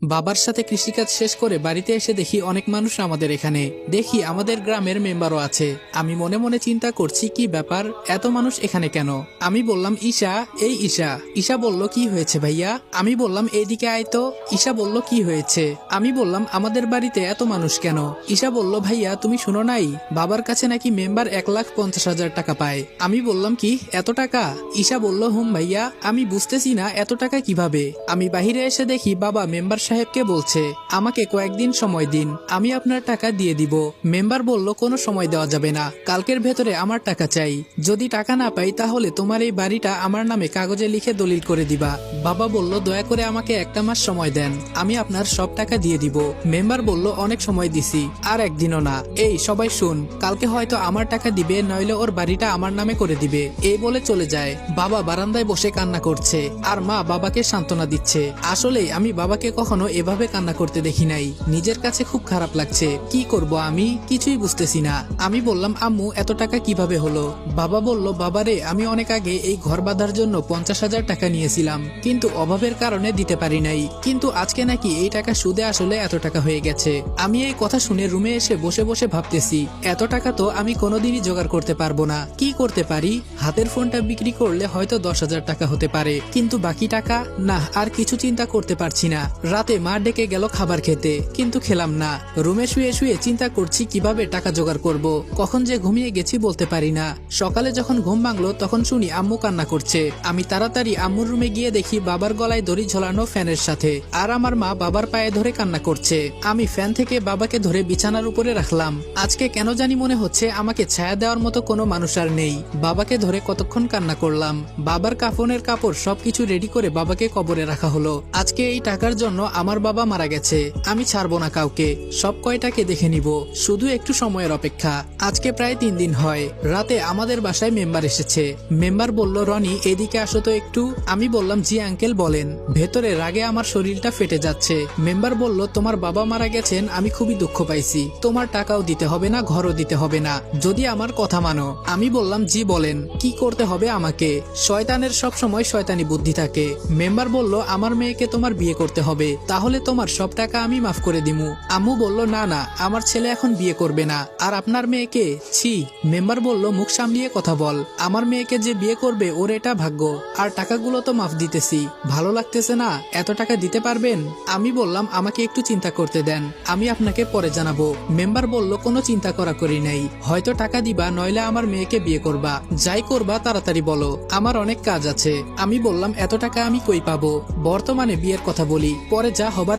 বাবার সাথে কৃষিকাজ শেষ করে বাড়িতে এসে দেখি অনেক মানুষ আমাদের এখানে। দেখি আমাদের গ্রামের মেম্বারও আছে। আমি মনে মনে চিন্তা করছি কি ব্যাপার, এত মানুষ এখানে কেন? আমি বললাম ঈশা, এই ঈশা। ঈশা বলল কি হয়েছে ভাইয়া? আমি বললাম এইদিকে আয় তো। ঈশা বলল কি হয়েছে? আমি বললাম আমাদের বাড়িতে এত মানুষ কেন? ঈশা বলল ভাইয়া তুমি শুনো নাই, বাবার কাছে নাকি মেম্বার 1,50,000 টাকা পায়। আমি বললাম কি এত টাকা? ঈশা বলল হুম ভাইয়া, আমি বুঝতেছি না এত টাকা কিভাবে। আমি বাহিরে এসে দেখি বাবা মেম্বার সাহেবকে বলছে আমাকে কয়েকদিন সময় দিন, আমি আপনার টাকা দিয়ে দিব। মেম্বার বলল কোনো সময় দেওয়া যাবে না, কালকের ভেতরে আমার টাকা চাই। যদি টাকা না পাই তাহলে তোমার এই বাড়িটা আমার নামে কাগজে লিখে দলিল করে দিবা। বাবা বলল দয়া করে আমাকে একটা মাস সময় দেন, আমি আপনার সব টাকা দিয়ে দিব। মেম্বার বলল অনেক সময় দিছি, আর একদিনও না। এই সবাই শুন, কালকে হয়তো আমার টাকা দিবে, নইলে ওর বাড়িটা আমার নামে করে দিবে। এই বলে চলে যায়। বাবা বারান্দায় বসে কান্না করছে, আর মা বাবাকে সান্ত্বনা দিচ্ছে। আসলে আমি বাবাকে কখনো এভাবে কান্না করতে দেখি নাই। নিজের কাছে খুব খারাপ লাগছে। কি করব আমি কিছুই বুঝতেছি না। আমি বললাম আম্মু এত টাকা কিভাবে হলো? বাবা বলল বাবারে আমি অনেক আগে এই ঘর বাঁধার জন্য 50,000 টাকা নিয়েছিলাম, কিন্তু অভাবের কারণে দিতে পারি নাই। কিন্তু আজকে নাকি এই টাকা সুদে আসলে এত টাকা হয়ে গেছে। আমি এই কথা শুনে রুমে এসে বসে বসে ভাবতেছি এত টাকা তো আমি কোনোদিনই জোগাড় করতে পারবো না। কি করতে পারি? হাতের ফোনটা বিক্রি করলে হয়তো 10,000 টাকা হতে পারে, কিন্তু বাকি টাকা না। আর কিছু চিন্তা করতে পারছি না। রাতে মা ডেকে গেল খাবার খেতে, কিন্তু খেলাম না। রুমে শুয়ে শুয়ে চিন্তা করছি কিভাবে টাকা জোগাড় করব। কখন যে ঘুমিয়ে গেছি বলতে পারি না। সকালে যখন ঘুম ভাঙলো তখন শুনি আম্মু কান্না করছে। আমি তাড়াতাড়ি আম্মুর রুমে গিয়ে দেখি বাবার গলায় দড়ি ঝোলানো ফ্যানের সাথে, আর আমার মা বাবার পায়ে ধরে কান্না করছে। আমি ফ্যান থেকে বাবাকে ধরে বিছানার উপরে রাখলাম। আজকে কেন জানি মনে হচ্ছে আমাকে ছায়া দেওয়ার মতো কোনো মানুষ আর নেই। বাবাকে ধরে কতক্ষণ কান্না করলাম। বাবার কাফনের কাপড় সবকিছু রেডি করে বাবাকে কবরে রাখা হলো। আজকে এই টাকার জন্য আমার বাবা মারা গেছে। আমি ছাড়বো না কাউকে, সব কয়টাকে দেখে নিব। শুধু একটু সময়ের অপেক্ষা। আজকে প্রায় 3 দিন হয়। রাতে আমাদের বাসায় মেম্বার এসেছে। মেম্বার বলল রনি এদিকে আসো তো একটু। আমি বললাম জি আঙ্কেল বলেন। ভেতরে রাগে আমার শরীরটা ফেটে যাচ্ছে। মেম্বার বলল তোমার বাবা মারা গেছেন, আমি খুবই দুঃখ পাইছি। তোমার টাকাও দিতে হবে না, ঘরও দিতে হবে না, যদি আমার কথা মানো। আমি বললাম জি বলেন, কি করতে হবে আমাকে? শয়তানের সব সময় শয়তানি বুদ্ধি থাকে। মেম্বার বলল আমার মেয়েকে তোমার বিয়ে করতে হবে, তাহলে তোমার সব টাকা আমি মাফ করে দিমু। আম্মু বলল না না, আমার ছেলে এখন বিয়ে করবে না। আর আপনার মেয়েকে? ছি। মেম্বার বলল মুখ সামলিয়ে কথা বল। আমার মেয়েকে যে বিয়ে করবে ওর এটা ভাগ্য। আর টাকাগুলো তো মাফ দিতেছি, ভালো লাগতেছে না? এত টাকা দিতে পারবেন? আমি বললাম আমাকে একটু চিন্তা করতে দেন, আমি আপনাকে পরে জানাবো। মেম্বার বলল কোনো চিন্তা করা করি নাই, হয়তো টাকা দিবা নইলে আমার মেয়েকে বিয়ে করবা। যাই করবা তাড়াতাড়ি বলো, আমার অনেক কাজ আছে। আমি বললাম এত টাকা আমি কই পাবো? বর্তমানে বিয়ের কথা বলি, পরে যা হবার